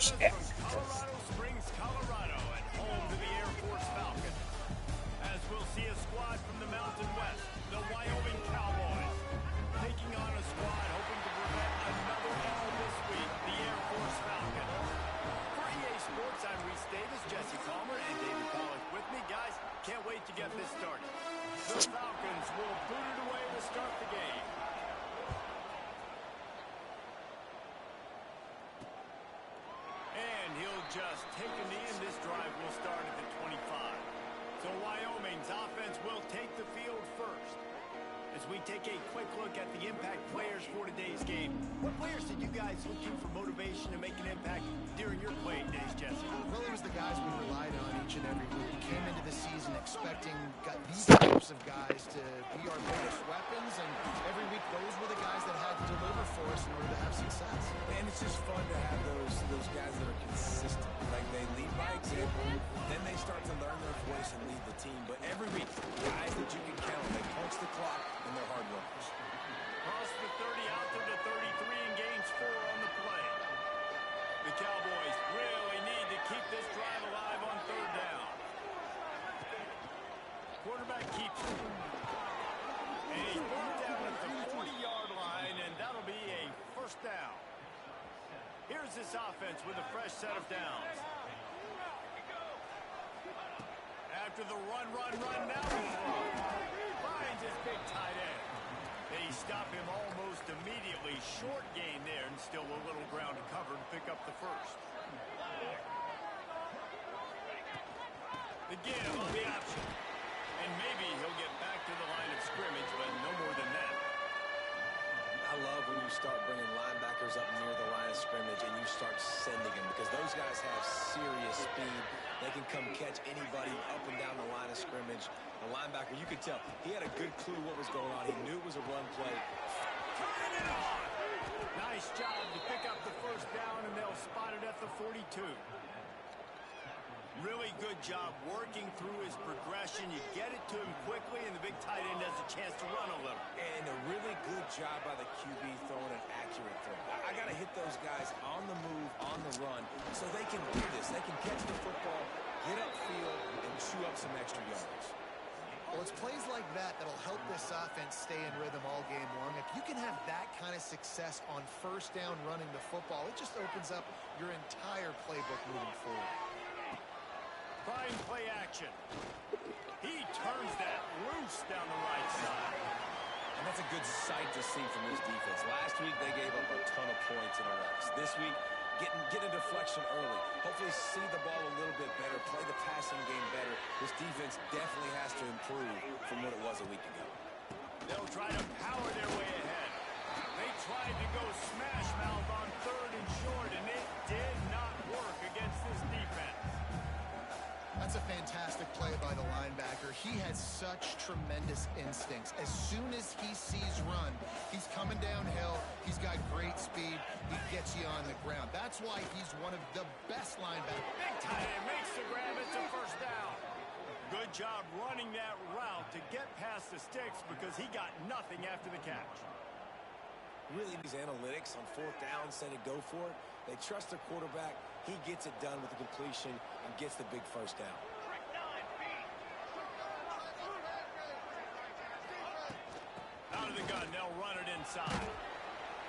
shit. Colorado Springs, Colorado, and home to the Air Force Falcons. As we'll see a squad from the Mountain West, the Wyoming Cowboys, taking on a squad hoping to prevent another L this week, the Air Force Falcons. For EA Sports, I'm Reese Davis, Jesse Palmer, and David Pollack with me. Guys, can't wait to get this started. The Falcons will boot it away to start the game. And he'll just take a knee, and this drive will start at the 25. So Wyoming's offense will take the field first. As we take a quick look at the impact players for today's game, what players did you guys look to for motivation to make an impact during your playing days, Jesse? Well, it was the guys we relied on each and every week. We came into the season expecting these types of guys to be our biggest weapons, and every week those were the guys that had to deliver for us in order to have success. And it's just fun to have those guys that are consistent. Like, they lead by example, then they start to learn their voice and lead the team. But every week, guys that you can count, they punch the clock, and they're hard workers. Cross the 30 out to the 33 and gains 4 on the play. The Cowboys really need to keep this drive alive on third down. Quarterback keeps it. And he's brought down at the 40-yard line, and that'll be a first down. Here's this offense with a fresh set of downs. After the run, now he's finds his big tight end. They stop him almost immediately. Short gain there, and still a little ground to cover to pick up the first. The give on the option. And maybe he'll get back to the line of scrimmage, but no more than that. I love when you start bringing linebackers up near the line of scrimmage and you start sending them, because those guys have serious speed. They can come catch anybody up and down the line of scrimmage. The linebacker, you could tell, he had a good clue what was going on. He knew it was a run play. Turning it on! Nice job to pick up the first down, and they'll spot it at the 42. Really good job working through his progression. You get it to him quickly, and the big tight end has a chance to run a little. And a really good job by the QB throwing an accurate throw. I got to hit those guys on the move, on the run, so they can do this. They can catch the football, get upfield, and chew up some extra yards. Well, it's plays like that that'll help this offense stay in rhythm all game long. If you can have that kind of success on first down running the football, it just opens up your entire playbook moving forward. Fine play action. He turns that loose down the right side. And that's a good sight to see from this defense. Last week, they gave up a ton of points in a race. This week, get a deflection early. Hopefully see the ball a little bit better, play the passing game better. This defense definitely has to improve from what it was a week ago. They'll try to power their way ahead. They tried to go smash mouth on third and short, and it did not work against this defense. That's a fantastic play by the linebacker. He has such tremendous instincts. As soon as he sees run, he's coming downhill. He's got great speed. He gets you on the ground. That's why he's one of the best linebackers. Big tight end makes the grab. It's a first down. Good job running that route to get past the sticks, because he got nothing after the catch. Really, these analytics on fourth down said to go for it. They trust their quarterback. He gets it done with the completion and gets the big first down. Out of the gun, they'll run it inside.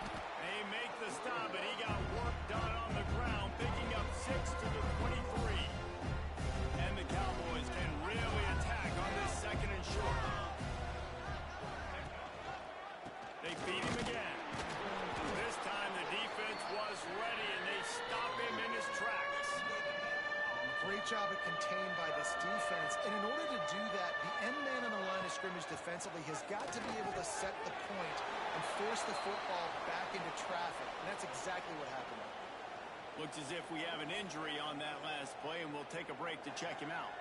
They make the stop, and he got work done on the ground, picking up 6 to the 23. And the Cowboys can really attack on this second and short. They beat him again. This time the defense was ready, and they stop him in his tracks. Great job at contained by this defense. And in order to do that, the end man on the line of scrimmage defensively has got to be able to set the point and force the football back into traffic. And that's exactly what happened. Looks as if we have an injury on that last play, and we'll take a break to check him out.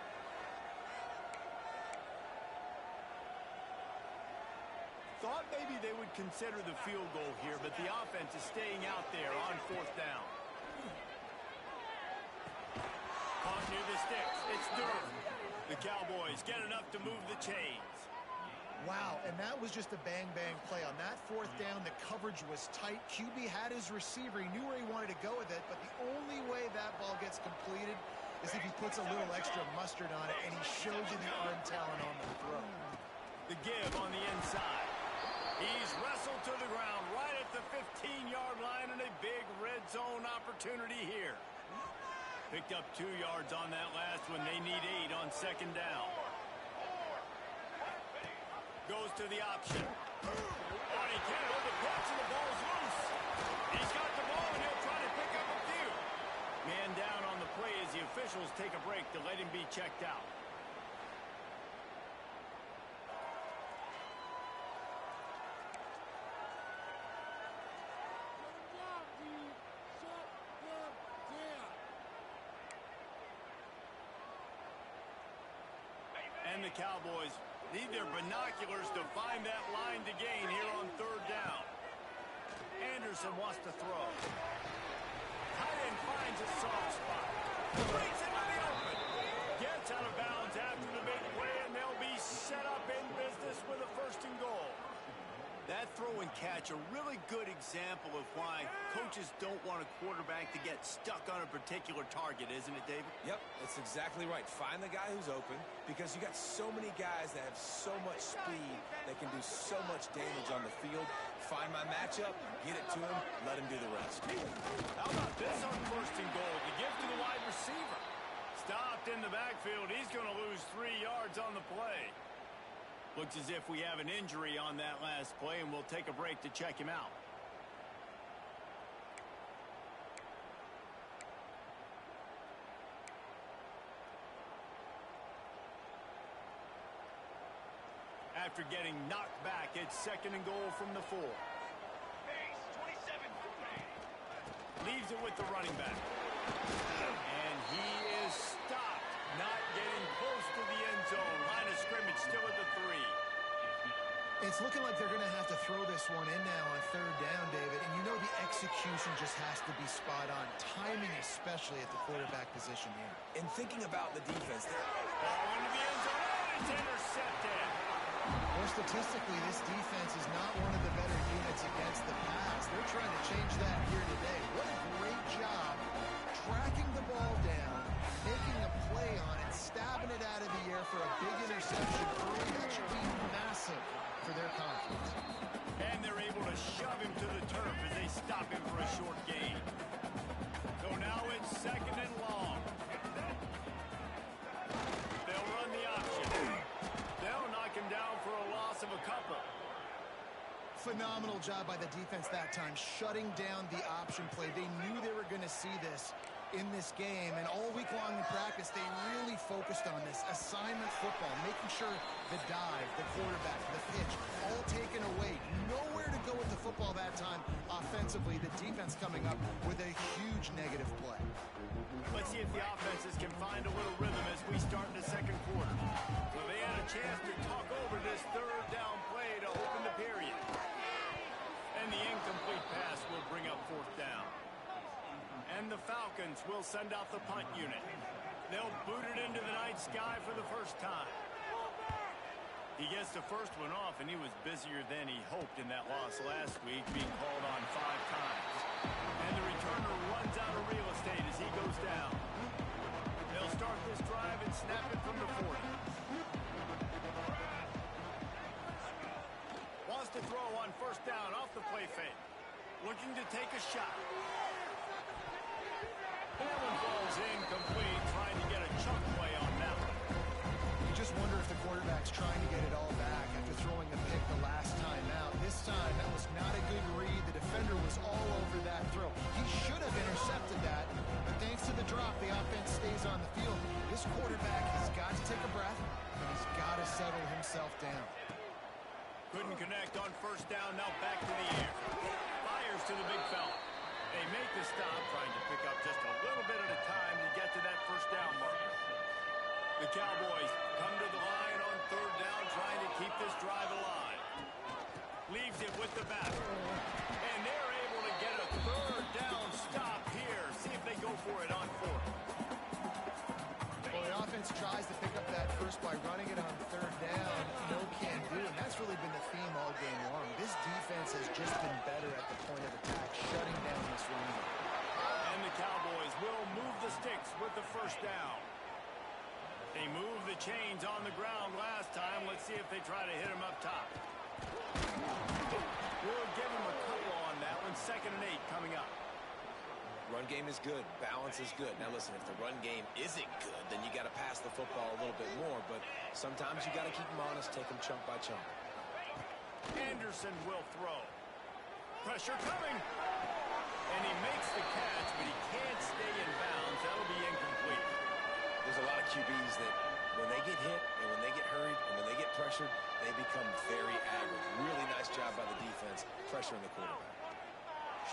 Thought maybe they would consider the field goal here, but the offense is staying out there on fourth down. Caught near the sticks. It's Durham. The Cowboys get enough to move the chains. Wow, and that was just a bang-bang play. On that fourth down, the coverage was tight. QB had his receiver. He knew where he wanted to go with it, but the only way that ball gets completed is if he puts a little extra mustard on it, and he shows you the arm talent on the throw. The give on the inside. He's wrestled to the ground right at the 15-yard line, and a big red zone opportunity here. Picked up 2 yards on that last one. They need 8 on second down. Goes to the option. Oh, he can't hold the pitch, and the ball's loose. He's got the ball, and he'll try to pick up a few. Man down on the play as the officials take a break to let him be checked out. And the Cowboys need their binoculars to find that line to gain here on third down. Anderson wants to throw. Tight end finds a soft spot. Breaks into the open. Gets out of bounds after the big play, and they'll be set up in business with a 1st and goal. That throw and catch, a really good example of why coaches don't want a quarterback to get stuck on a particular target, isn't it, David? Yep, that's exactly right. Find the guy who's open, because you got so many guys that have so much speed that can do so much damage on the field. Find my matchup, get it to him, let him do the rest. How about this on 1st and goal? The give to the wide receiver. Stopped in the backfield. He's going to lose 3 yards on the play. Looks as if we have an injury on that last play, and we'll take a break to check him out. After getting knocked back, it's 2nd and goal from the 4. Leaves it with the running back. And he is stopped. Not getting close to the end zone. Line of scrimmage still at the 3. It's looking like they're going to have to throw this one in now on third down, David. And you know the execution just has to be spot on. Timing especially at the quarterback position here. And thinking about the defense there. Ball into the end zone. And it's intercepted. More statistically, this defense is not one of the better units against the pass. They're trying to change that here today. What a great job tracking the ball down, making a play on it, stabbing it out of the air for a big interception early. That should be massive for their conference. And they're able to shove him to the turf as they stop him for a short gain. So now it's 2nd and long. They'll run the option. They'll knock him down for a loss of a couple. Phenomenal job by the defense that time, shutting down the option play. They knew they were going to see this in this game, and all week long in practice, they really focused on this assignment football, making sure the dive, the quarterback, the pitch, all taken away. Nowhere to go with the football that time offensively. The defense coming up with a huge negative play. Let's see if the offenses can find a little rhythm as we start the 2nd quarter. So they had a chance to talk over this third down play to open the period. And the incomplete pass will bring up 4th down. And the Falcons will send out the punt unit. They'll boot it into the night sky for the first time. He gets the first one off, and he was busier than he hoped in that loss last week, being called on 5 times. And the returner runs out of real estate as he goes down. They'll start this drive and snap it from the 40. Wants to throw on 1st down off the play fake. Looking to take a shot. That one falls incomplete, trying to get a chunk play on that one. You just wonder if the quarterback's trying to get it all back after throwing a pick the last time out. This time, that was not a good read. The defender was all over that throw. He should have intercepted that, but thanks to the drop, the offense stays on the field. This quarterback has got to take a breath, and he's got to settle himself down. Couldn't connect on 1st down, now back to the air. Fires to the big fella. They make the stop, trying to pick up just a little bit at a time to get to that 1st down marker. The Cowboys come to the line on 3rd down, trying to keep this drive alive. Leaves it with the back. And they're able to get a 3rd down stop here. See if they go for it on 4th. Well, the offense tries to pick up that first by running it on 3rd down. No can't do, and that's really been the theme all game long. This defense has just been better at the point of attack, shutting down this run game. And the Cowboys will move the sticks with the first down. They moved the chains on the ground last time. Let's see if they try to hit him up top. We'll give him a couple on that one. 2nd and 8 coming up. Run game is good. Balance is good. Now, listen, if the run game isn't good, then you got to pass the football a little bit more. But sometimes you got to keep them honest, take them chunk by chunk. Anderson will throw. Pressure coming. And he makes the catch, but he can't stay in bounds. That'll be incomplete. There's a lot of QBs that when they get hit and when they get hurried and when they get pressured, they become very aggro. Really nice job by the defense pressuring the quarterback.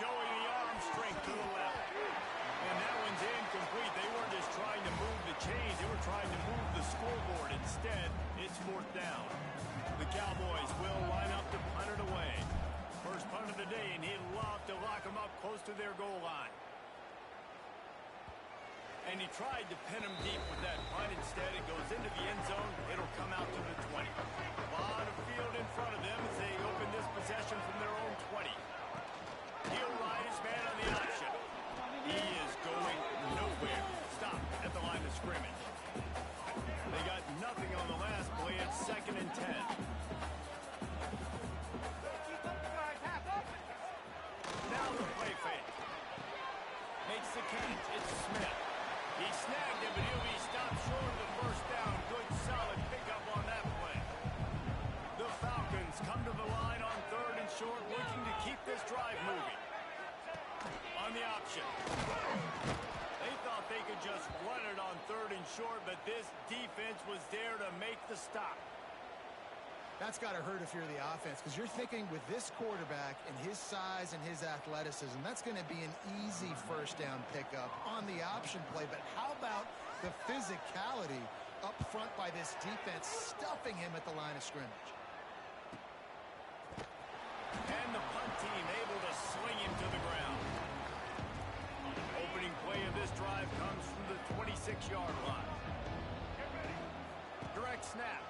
Showing the arm strength to the left. And that one's incomplete. They weren't just trying to move the chains. They were trying to move the scoreboard. Instead, it's 4th down. The Cowboys will line up to punt it away. First punt of the day, and he'd love to lock them up close to their goal line. And he tried to pin him deep with that punt. Instead, it goes into the end zone. It'll come out to the 20. A lot of field in front of them as they open this possession from their own 20. He'll ride his man on the option. He is going nowhere. Stop at the line of scrimmage. They got nothing on the last play. It's 2nd and 10. Now the play fake. Makes the catch. It's Smith. He snagged it, but he'll be stopped short of the first down. Good, solid pickup on that play. The Falcons come to the line on 3rd and short, looking to keep this drive moving. On the option. They thought they could just run it on 3rd and short, but this defense was there to make the stop. That's got to hurt if you're the offense, because you're thinking with this quarterback and his size and his athleticism, that's going to be an easy first down pickup on the option play. But how about the physicality up front by this defense, stuffing him at the line of scrimmage? And the punt team able to sling him to the ground. Opening play of this drive comes from the 26-yard line. Direct snap.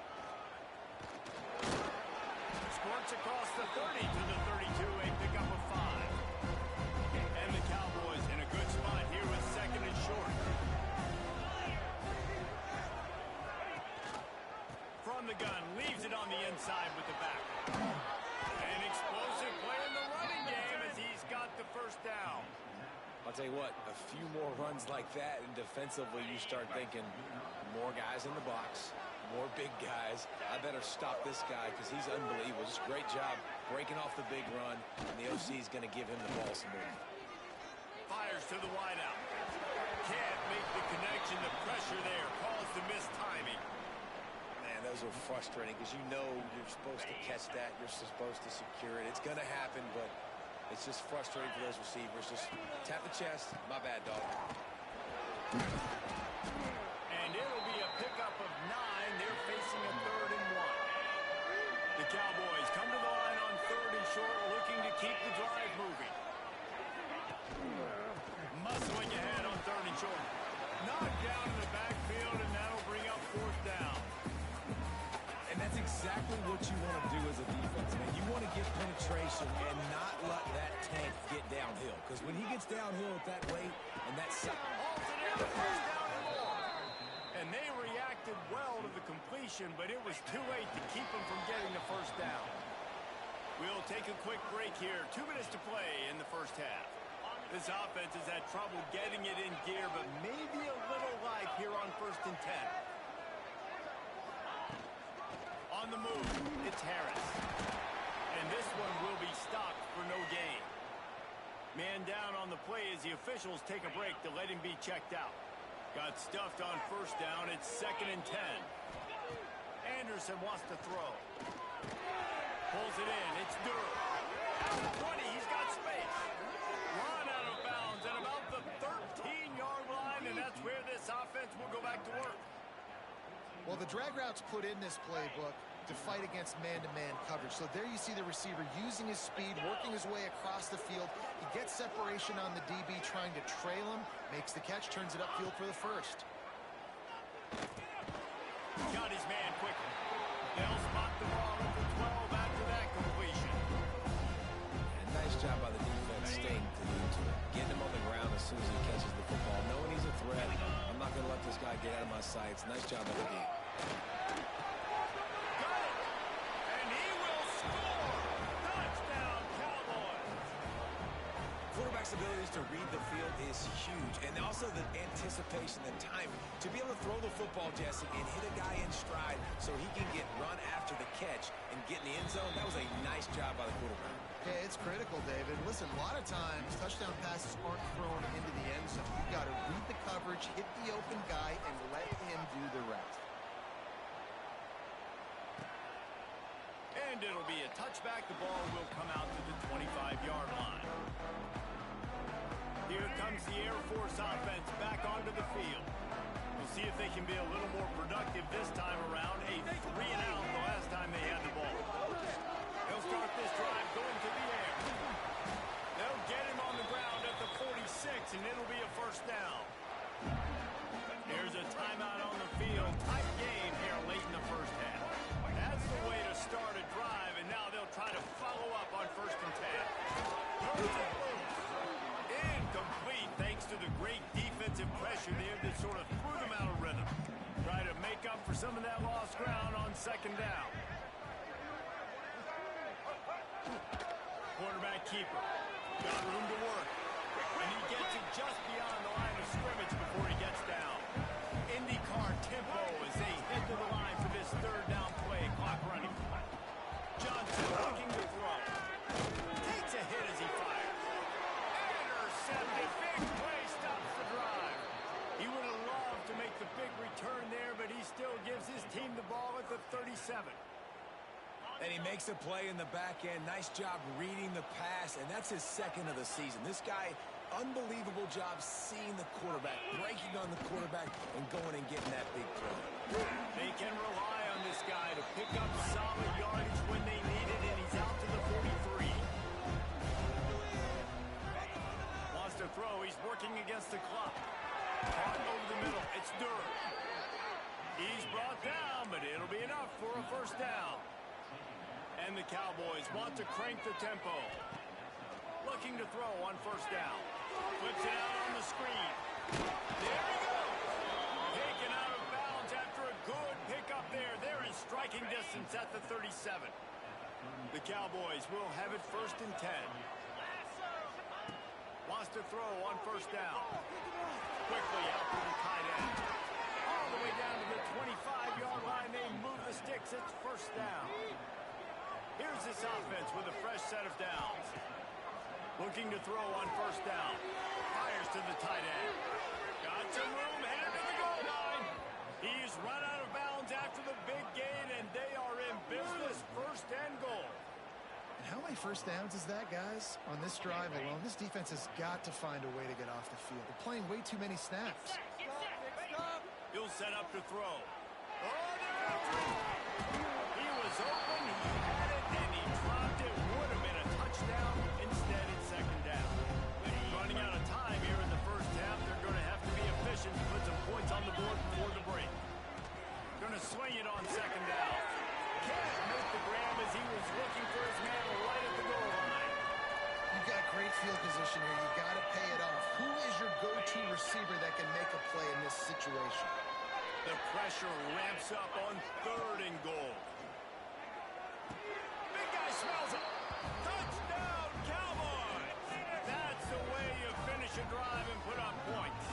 Squirts across the 30 to the 32, a pickup of 5. And the Cowboys in a good spot here with 2nd and short. From the gun, leaves it on the inside with the back. An explosive play in the running game as he's got the first down. I'll tell you what, a few more runs like that, and defensively you start thinking more guys in the box, more big guys. I better stop this guy because he's unbelievable. Just great job breaking off the big run, and the OC is going to give him the ball some more. Fires to the wideout. Can't make the connection. The pressure there caused the missed timing. Man, those are frustrating because you know you're supposed to catch that. You're supposed to secure it. It's going to happen, but it's just frustrating for those receivers. Just tap the chest. My bad, dog. And it'll be a pickup of 9. They're facing a 3rd and 1. The Cowboys come to the line on 3rd and short, looking to keep the drive moving. Muscling ahead on 3rd and short. Knocked down in the backfield, and that'll bring up 4th down. And that's exactly what you want to do as a defense, man. You want to get penetration and not let that tank get downhill. Because when he gets downhill at that rate and that side. Altogether, first down and more. And they reacted well to the completion, but it was too late to keep them from getting the first down. We'll take a quick break here. 2 minutes to play in the first half. This offense has had trouble getting it in gear, but maybe a little life here on 1st and 10. On the move, it's Harris. And this one will be stopped for no gain. Man down on the play as the officials take a break to let him be checked out. Got stuffed on first down. It's 2nd and 10. Anderson wants to throw. Pulls it in. It's Durr. Out to 20. He's got space. Run out of bounds at about the 13-yard line, and that's where this offense will go back to work. Well, the drag route's put in this playbook to fight against man-to-man coverage. So there you see the receiver using his speed, working his way across the field. He gets separation on the DB, trying to trail him, makes the catch, turns it upfield for the first. Got his man quickly. They'll spot the ball get out of my sights. Nice job by the D. Got it! And he will score! Touchdown, Cowboys! Quarterback's abilities to read the field is huge, and also the anticipation, the timing. To be able to throw the football, Jesse, and hit a guy in stride so he can get run after the catch and get in the end zone, that was a nice job by the quarterback. Yeah, it's critical, David. Listen, a lot of times, touchdown passes aren't thrown into the end zone. You've got to read the coverage, hit the open guy, and let him do the rest. And it'll be a touchback. The ball will come out to the 25-yard line. Here comes the Air Force offense back onto the field. We'll see if they can be a little more productive this time around. A 3-and-out the last time they had the ball. They'll start this drive going to the air. They'll get him on the ground at the 46, and it'll be a first down. Here's a timeout on the field. Tight game here late in the first half. That's the way to start a drive, and now they'll try to follow up on 1st and 10. Incomplete thanks to the great defensive pressure there that sort of threw them out of rhythm. Try to make up for some of that lost ground on 2nd down. Quarterback keeper. Got room to work. And he gets it just beyond the line of scrimmage before he gets down. IndyCar tempo as they head to the line for this 3rd down play. Clock running. Johnson looking to throw. Takes a hit as he fires. Intercepted. Big play stops the drive. He would have loved to make the big return there, but he still gives his team the ball at the 37. And he makes a play in the back end. Nice job reading the pass, and that's his 2nd of the season. This guy, unbelievable job seeing the quarterback, breaking on the quarterback, and going and getting that big play. They can rely on this guy to pick up solid yardage when they need it, and he's out to the 43. Wants to throw. He's working against the clock. Caught over the middle. It's Durham. He's brought down, but it'll be enough for a first down. And the Cowboys want to crank the tempo. Looking to throw on 1st down. Flips it out on the screen. There he goes. Taken out of bounds after a good pickup there. They're in striking distance at the 37. The Cowboys will have it 1st and 10. Wants to throw on 1st down. Quickly out to the tight end. All the way down to the 25-yard line. They move the sticks. It's 1st down. Here's this offense with a fresh set of downs. Looking to throw on 1st down. Fires to the tight end. Got some room, headed to the goal line. He's run out of bounds after the big gain, and they are in business. 1st and goal. And how many first downs is that, guys? On this drive alone, this defense has got to find a way to get off the field. They're playing way too many snaps. He'll set up to throw. Oh, they're after him. He was open, he had it, and he dropped it. Would have been a touchdown. Instead, it's 2nd down. Running out of time here in the first half. They're going to have to be efficient to put some points on the board before the break. Going to swing it on 2nd down. Can't make the grab as he was looking for his man right at the goal line. You've got great field position here. You've got to pay it off. Who is your go-to receiver that can make a play in this situation? The pressure ramps up on 3rd and goal. Big guy smells it. Touchdown, Cowboys! That's the way you finish a drive and put up points.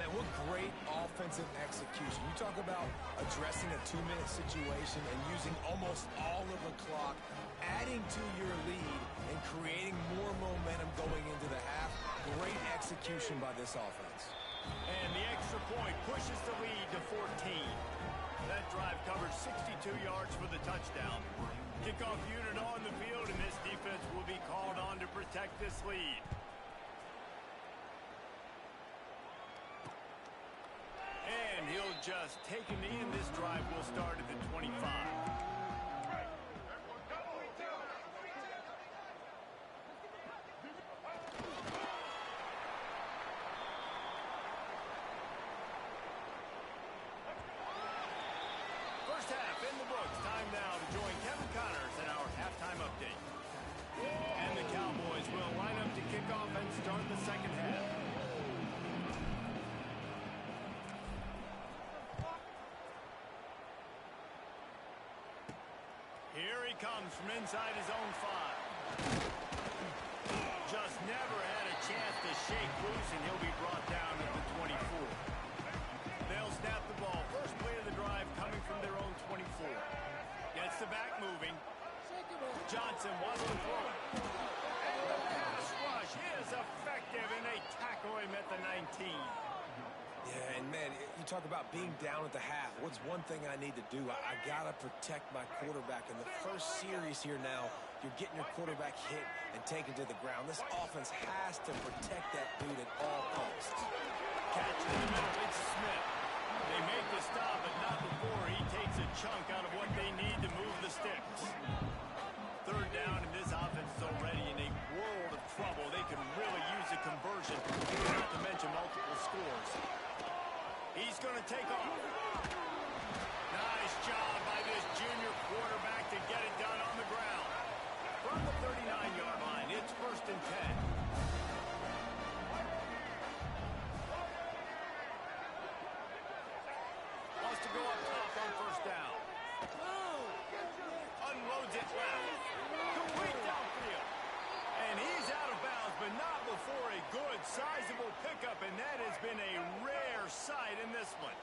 Man, what great offensive execution. You talk about addressing a 2-minute situation and using almost all of the clock, adding to your lead, and creating more momentum going into the half. Great execution by this offense. And the extra point pushes the lead to 14. That drive covered 62 yards for the touchdown. Kickoff unit on the field, and this defense will be called on to protect this lead. And he'll just take a knee, and this drive will start at the 25. First half in the books. Time now to join Kevin Connors in our halftime update. And the Cowboys will line up to kick off and start the 2nd half. he comes from inside his own 5. Just never had a chance to shake loose, and he'll be brought down at the 24. They'll snap the ball. First play of the drive coming from their own 24. Gets the back moving. Johnson wants to throw it. And the pass rush is effective, and they tackle him at the 19. Yeah, and man, you talk about being down at the half. What's one thing I need to do? I got to protect my quarterback. In the first series here now, you're getting your quarterback hit and taken to the ground. This offense has to protect that dude at all costs. Catch in the middle. It's Smith. They make the stop, but not before he takes a chunk out of what they need to move the sticks. Third down, and this offense is already in a world of trouble. They can really use a conversion, not to mention multiple scores. He's going to take off. Nice job by this junior quarterback to get it done on the ground. From the 39-yard line, it's 1st and 10. Wants to go up top on 1st down. Unloads it left. Complete downfield. And he's out of bounds, but not before a good, sizable pickup, and that has been a rare sight in this one.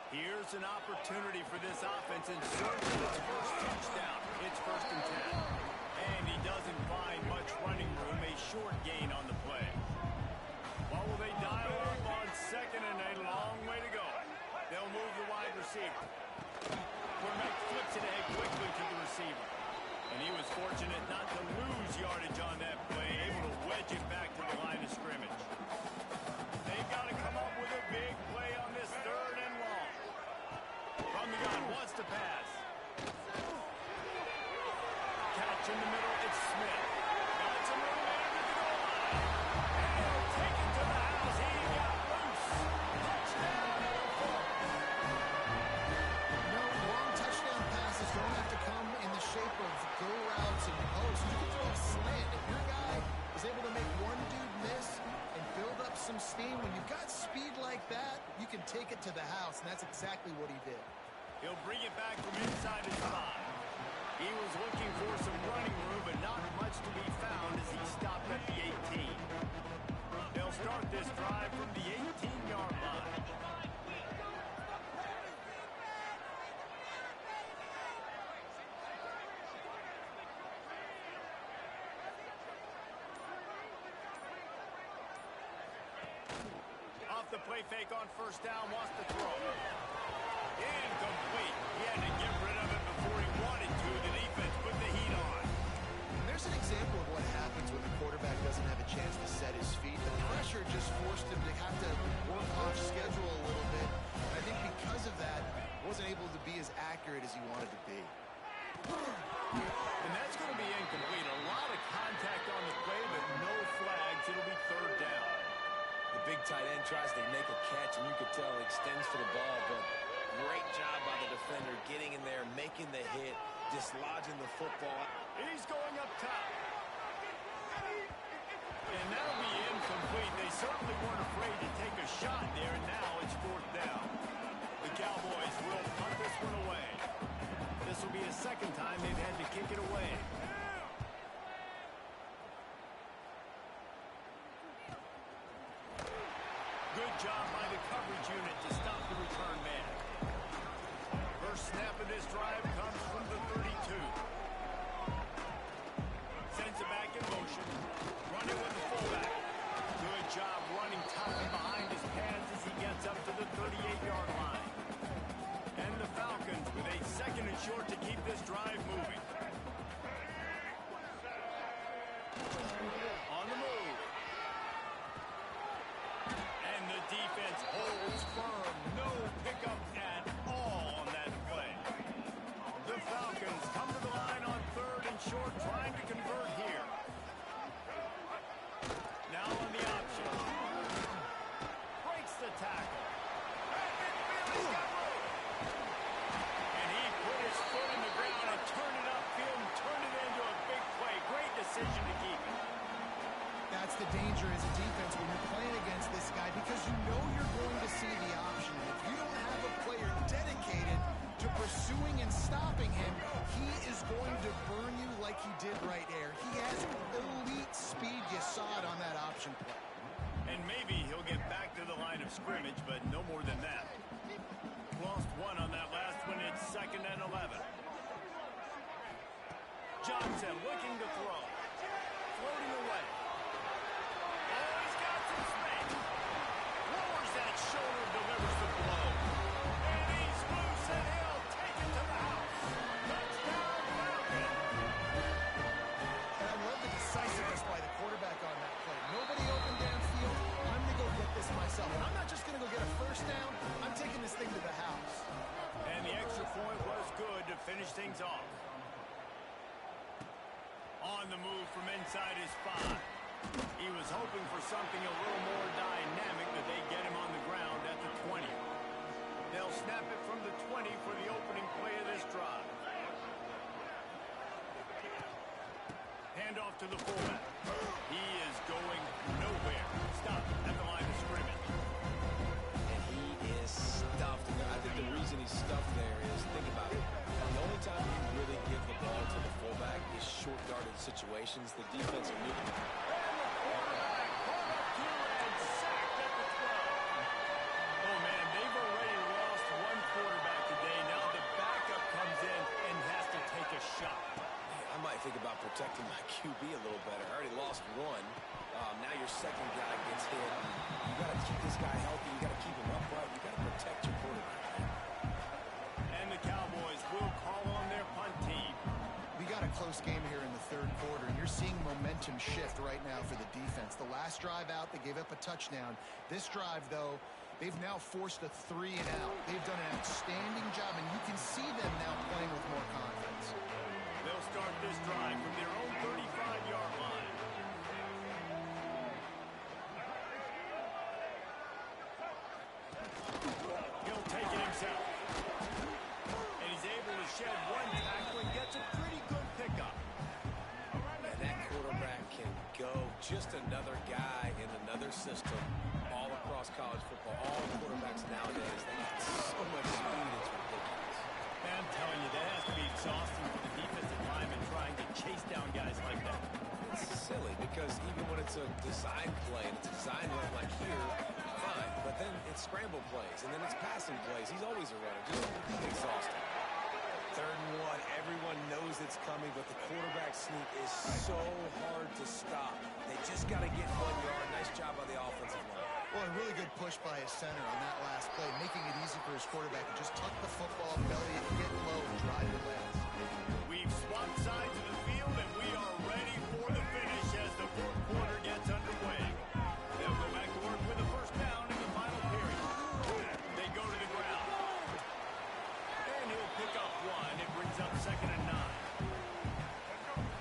Here's an opportunity for this offense in search of its first touchdown. It's 1st and 10. And he doesn't find much running room, a short gain on the play. What will they dial up on 2nd and a long way to go? They'll move the wide receiver. Quarterback flips it ahead quickly to the receiver. And he was fortunate not to lose yardage on that play, able to wedge it back to the line of scrimmage. They've got to come up with a big play on this 3rd and long. From the gun, wants to pass. Catch in the middle, it's Smith. Got some room under the goal line. And he'll take it to the house. He got loose. Touchdown, Air No, long touchdown passes don't have to come in the shape of go routes and posts. You can throw a slant. If your guy is able to make one dude miss and build up some steam, when you've got speed like that, you can take it to the house, and that's exactly what he did. He'll bring it back from inside his 5. He was looking for some running room, but not much to be found as he stopped at the 18. They'll start this drive from the 18-yard line. Off the play fake on 1st down, wants to throw. Incomplete. He had to get rid of it before he wanted to. The defense put the heat on. And there's an example of what happens when the quarterback doesn't have a chance to set his feet. The pressure just forced him to have to work off schedule a little bit. And I think because of that, wasn't able to be as accurate as he wanted to be. And that's going to be incomplete. A lot of contact on the play, but no flags. It'll be 3rd down. The big tight end tries to make a catch, and you could tell it extends for the ball, but great job by the defender getting in there, making the hit, dislodging the football. He's going up top. And that'll be incomplete. They certainly weren't afraid to take a shot there, and now it's 4th down. The Cowboys will punt this one away. This will be the 2nd time they've had to kick it away. Good job by the coverage unit to stop the return man. First snap of this drive comes from the 32. Sends it back in motion. Running with the fullback. Good job running top and behind his pads as he gets up to the 38-yard line. And the Falcons with a 2nd and short to keep this drive moving. On the move. And the defense holds firm. No pickup at all on that play. The Falcons come to the line on 3rd and short, trying to convert here. Now on the option. Breaks the tackle. And he put his foot in the ground and turned it upfield and turned it into a big play. Great decision to keep it. That's the danger as a defense when you're playing against this guy, because you know you're going to see the option. If you don't have a player dedicated to pursue pursuing and stopping him, he is going to burn you like he did right there. He has elite speed. You saw it on that option play. And maybe he'll get back to the line of scrimmage, but no more than that. Lost one on that last one. It's 2nd and 11. Johnson looking to throw. Floating away. Oh, he's got some space. Lowers that shoulder, delivers the blow. And he's loose, and he'll take it to the house. Touchdown, Falcon. And I love the decisiveness by the quarterback on that play. Nobody open downfield. I'm going to go get this myself. And I'm not just going to go get a first down. I'm taking this thing to the house. And the extra point was good to finish things off. On the move from inside his 5. He was hoping for something a little more dynamic, that they get him on the ground at the 20. They'll snap it from the 20 for the opening play of this drive. Hand off to the fullback. He is going nowhere. Stop at the line of scrimmage. And he is stuffed. I think the reason he's stuffed there is, think about it, the only time you really give the ball to the fullback is short-yarded situations. The defensive And the quarterback caught up to and sacked at the 12. Oh, man, they've already lost one quarterback today. Now the backup comes in and has to take a shot. I might think about protecting my QB a little better. I already lost one. Now your second guy gets hit. You got to keep this guy healthy. You got to keep him upright. You got to protect your quarterback. And the Cowboys will call on their punt team. We got a close game here in the third quarter, and you're seeing momentum shift right now for the defense. The last drive out, they gave up a touchdown. This drive, though, they've now forced a 3 and out. They've done an outstanding job, and you can see them now playing with more confidence. They'll start this drive from their own 35-yard line. He'll take it himself. And he's able to shed one tackle and gets a pretty good pickup. And that quarterback can go. Just another guy in another system all across college football. All quarterbacks nowadays, they got so much speed, it's ridiculous. Man, I'm telling you, that has to be exhausting for the defensive lineman trying to chase down guys like that. It's silly because even when it's a design play and it's a design run like here, fine. But then it's scramble plays and then it's passing plays. He's always a runner. Just exhausting. 3rd and 1. Everyone knows it's coming, but the quarterback sneak is so hard to stop. They just got to get 1 yard. Nice job by the offensive line. Well, a really good push by his center on that last play, making it easy for his quarterback to just tuck the football, belly it, get low, and drive the legs. We've swapped sides of the field, and we are ready for the finish as the fourth quarter gets underway. They'll go back to work with a first down in the final period. They go to the ground. And he'll pick up 1. It brings up 2nd and 9.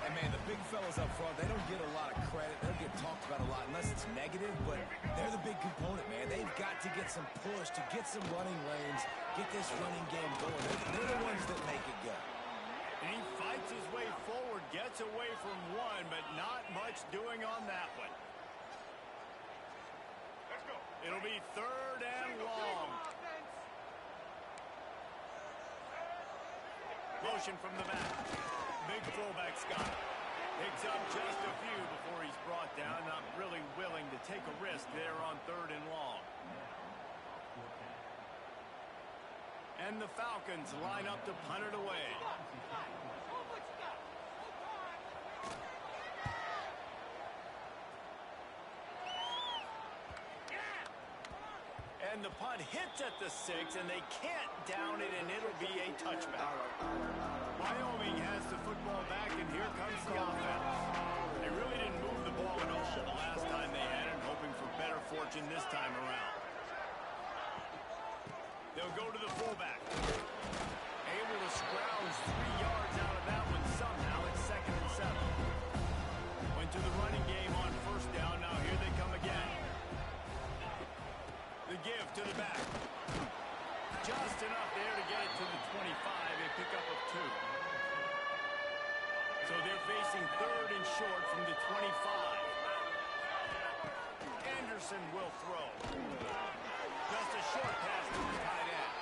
And, man, the big fellas up front, they don't get a lot of credit. They don't get talked about a lot unless it's negative, but they're the big component, man. They've got to get some push, to get some running lanes, get this running game going. They're the ones that make it go. And he fights his way forward, gets away from 1, but not much doing on that one. It'll be 3rd and long. Motion from the back. Big fullback Scott picks up just a few before he's brought down. Not really willing to take a risk there on 3rd and long. And the Falcons line up to punt it away. And the punt hits at the 6, and they can't down it, and it'll be a touchback. Wyoming has the football back, and here comes the offense. They really didn't move the ball at all the last time they had it, hoping for better fortune this time around. They'll go to the fullback. Able to scrounge 3 yards out of that one somehow. It's 2nd and 7. Went to the running game on first down. Now here they come again. The give to the back. Just enough there to get it to the 25. A pickup of 2. So they're facing 3rd and short from the 25. Anderson will throw. Just a short pass to the tight end.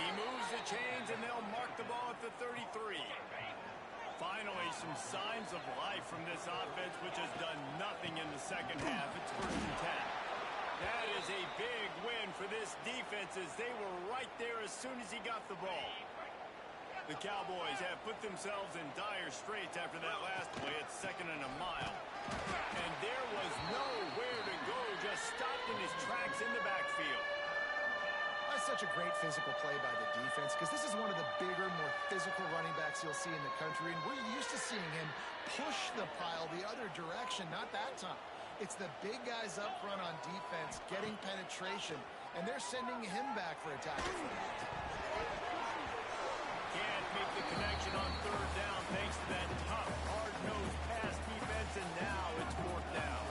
He moves the chains and they'll mark the ball at the 33. Finally, some signs of life from this offense, which has done nothing in the second half. It's 1st and 10. That is a big win for this defense, as they were right there as soon as he got the ball. The Cowboys have put themselves in dire straits after that last play at 2nd and a mile. And there was nowhere to go, just stopped in his tracks in the backfield. That's such a great physical play by the defense, because this is one of the bigger, more physical running backs you'll see in the country, and we're used to seeing him push the pile the other direction. Not that time. It's the big guys up front on defense getting penetration, and they're sending him back for a tackle. Can't make the connection on 3rd down thanks to that tough, hard-nosed pass defense, and now it's 4th down.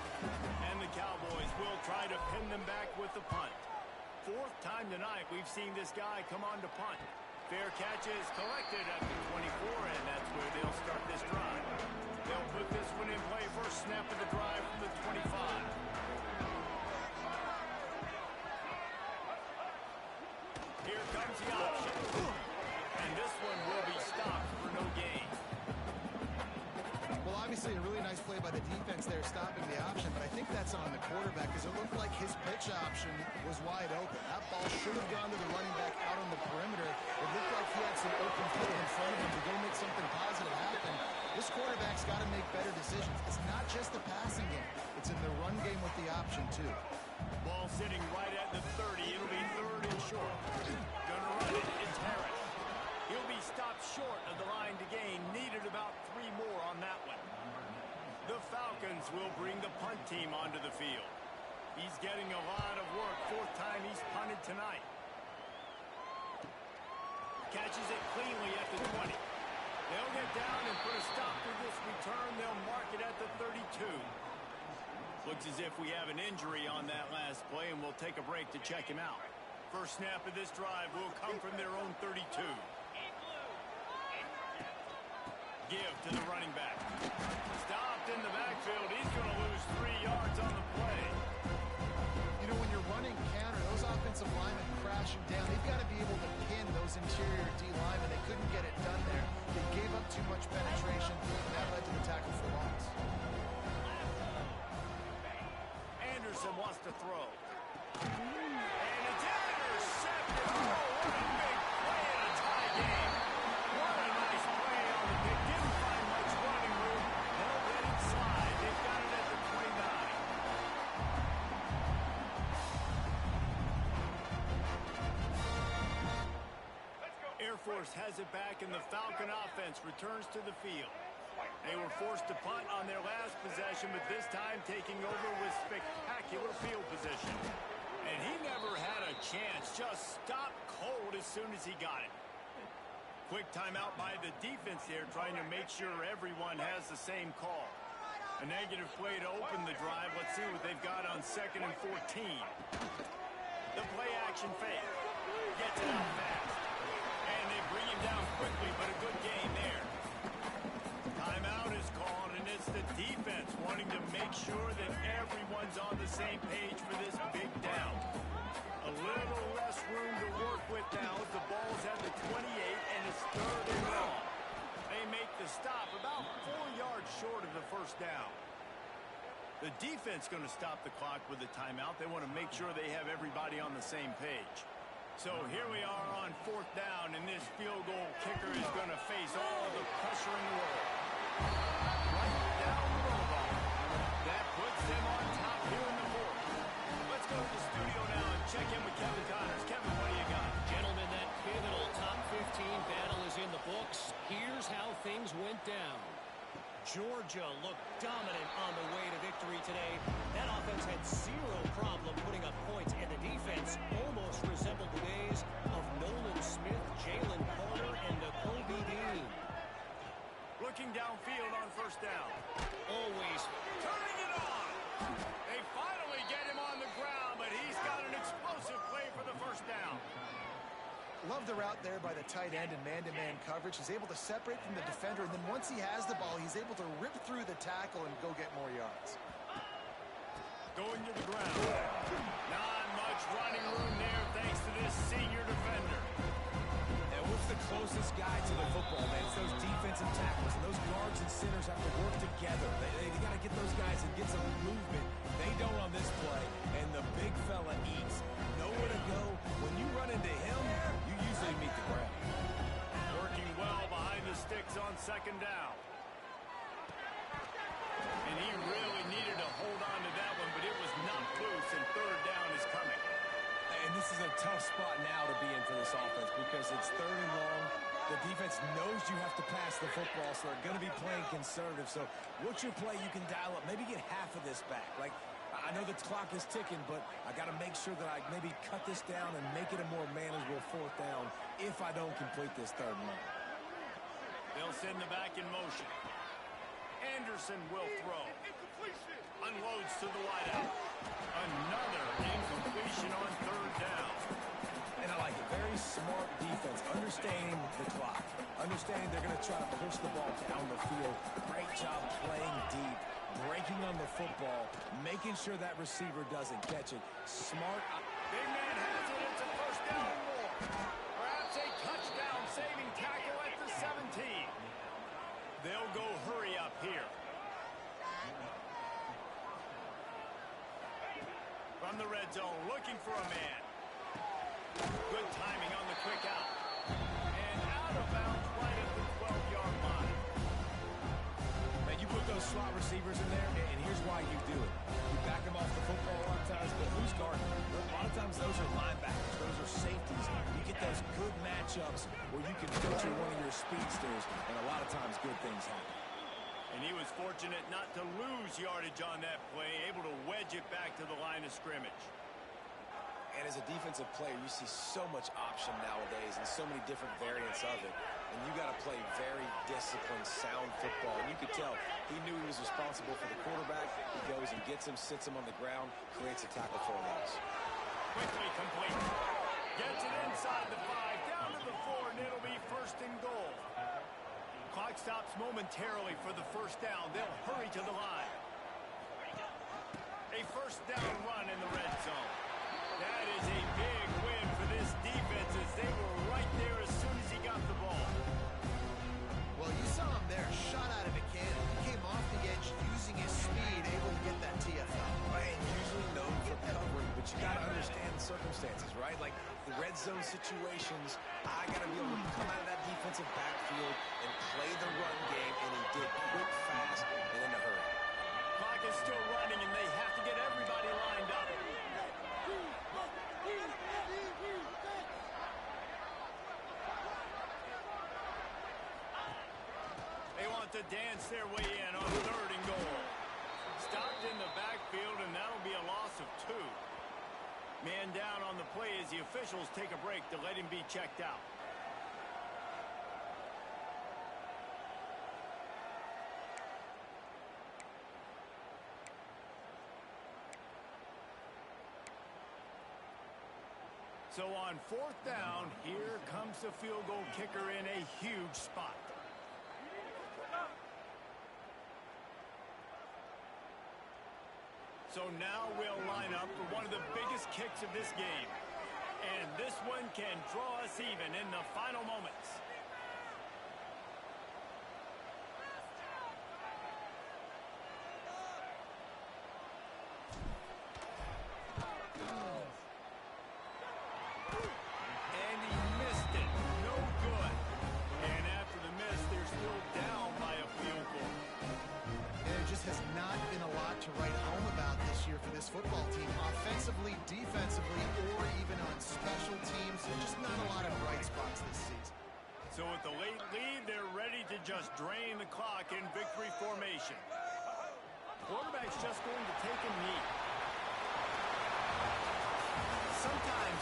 And the Cowboys will try to pin them back with the punt. 4th time tonight we've seen this guy come on to punt. Fair catch is collected at the 24, and that's where they'll start this drive. They'll put this one in play. First snap of the drive from the 25. Here comes the option. And this one will be stopped for no gain. Well, obviously a really nice play by the defense there, stopping the option, but I think that's on the quarterback, because it looked like his pitch option was wide open. That ball should have gone to the running back out on the perimeter. It looked like he had some open field in front of him to go make something positive happen. This quarterback's got to make better decisions. It's not just the passing game. It's in the run game with the option, too. Ball sitting right at the 30. It'll be 3rd and short. Gonna run it. It's Harris. He'll be stopped short of the line to gain. Needed about 3 more on that one. The Falcons will bring the punt team onto the field. He's getting a lot of work. 4th time he's punted tonight. Catches it cleanly at the 20. They'll get down and put a stop to this return. They'll mark it at the 32. Looks as if we have an injury on that last play, and we'll take a break to check him out. First snap of this drive will come from their own 32. Give to the running back. Stopped in the backfield. He's going to lose 3 yards on the play. You know, when you're running counter, those offensive linemen crashing down, they've got to be able to pin those interior D linemen. They couldn't get it done there. They gave up too much penetration, and that led to the tackle for loss. Anderson wants to throw. And it's intercepted. Oh, what a big play in a tie game. What a nice play on the pick. Didn't find much running room. They'll let it slide. They've got it at the 29. Air Force has it back, and the Falcon offense returns to the field. They were forced to punt on their last possession, but this time taking over with spectacular field position. And he never had a chance, just stopped cold as soon as he got it. Quick timeout by the defense there, trying to make sure everyone has the same call. A negative play to open the drive. Let's see what they've got on 2nd and 14. The play action fake. Gets it out fast. And they bring him down quickly, but a good gain there. Timeout is called, and it's the defense wanting to make sure that everyone's on the same page for this big down. A little less room to work with now as the ball's at the 28, and it's 3rd and long. They make the stop about 4 yards short of the first down. The defense going to stop the clock with a timeout. They want to make sure they have everybody on the same page. So here we are on 4th down, and this field goal kicker is going to face all the pressure in the world. Right down the road. That puts them on top here in the 4th. Let's go to the studio now and check in with Kevin Connors. Kevin, what do you got? Gentlemen, that pivotal top 15 battle is in the books. Here's how things went down. Georgia looked dominant on the way to victory today. That offense had zero problem putting up points, and the defense almost resembled the days of Nolan Smith, Jalen Carter, and Nakobe Dean. Looking downfield on first down. Always Turning it on. They finally get him on the ground, but he's got an explosive play for the first down. Love the route there by the tight end in man-to-man coverage. He's able to separate from the defender, and then once he has the ball, he's able to rip through the tackle and go get more yards. Going to the ground. Not much running room there thanks to this senior defender. And with the clock centers have to work together. They got to get those guys and get some movement. They don't on this play, and the big fella eats. Nowhere to go. When you run into him, you usually meet the ground. Working well behind the sticks on second down. And he really needed to hold on to that one, but it was knocked loose, and third down is coming. And this is a tough spot now to be in for this offense because it's third and long. The defense knows you have to pass the football, so they're going to be playing conservative. So what's your play you can dial up? Maybe get half of this back. Like, I know the clock is ticking, but I got to make sure that I maybe cut this down and make it a more manageable fourth down if I don't complete this third and long. They'll send the back in motion. Anderson will throw. Unloads to the wideout. Another incompletion on third down. And I like it. Very smart defense. Understanding the clock. Understanding they're going to try to push the ball down the field. Great job playing deep. Breaking on the football. Making sure that receiver doesn't catch it. Smart. Big man has it. It's a first down and more. Perhaps a touchdown saving tackle at the 17. They'll go hurry up here. From the red zone, looking for a man. Good timing on the quick out. And out of bounds right at the 12-yard line. Now, you put those slot receivers in there, and here's why you do it. You back them off the football a lot of times, but who's guarding them? A lot of times those are linebackers. Those are safeties. You get those good matchups where you can feature one of your speedsters, and a lot of times good things happen. And he was fortunate not to lose yardage on that play, able to wedge it back to the line of scrimmage. And as a defensive player, you see so much option nowadays and so many different variants of it. And you got to play very disciplined, sound football. And you could tell he knew he was responsible for the quarterback. He goes and gets him, sits him on the ground, creates a tackle for a loss. Quickly complete. Gets it inside the 5, down to the 4, and it'll be first and goal. Clock stops momentarily for the first down. They'll hurry to the line. A first down run in the red zone. That is a big win for this defense as they were right there as soon as he got the ball. Well, you saw him there, shot out of a cannon. He came off the edge using his speed, able to get that TFL. Right, usually known for covering, but you got to understand the circumstances, right? Like the red zone situations, I got to be able to come out of that defensive backfield and play the run game, and he did quick, fast, and in a hurry. Clock is still running, and they have to get everybody lined up. They want to dance their way in on third and goal. Stopped in the backfield, and that'll be a loss of 2. Man down on the play as the officials take a break to let him be checked out. So on fourth down, here comes the field goal kicker in a huge spot. So now we'll line up for one of the biggest kicks of this game. And this one can draw us even in the final moments. And he missed it. No good. And after the miss, they're still down by a field goal. There just has not been a lot to write home about this year for this football team. Offensively, defensively, or even on special teams. Just not a lot of bright spots this season. So with the late lead, they're ready to just drain the clock in victory formation. Quarterback's just going to take a knee. Sometimes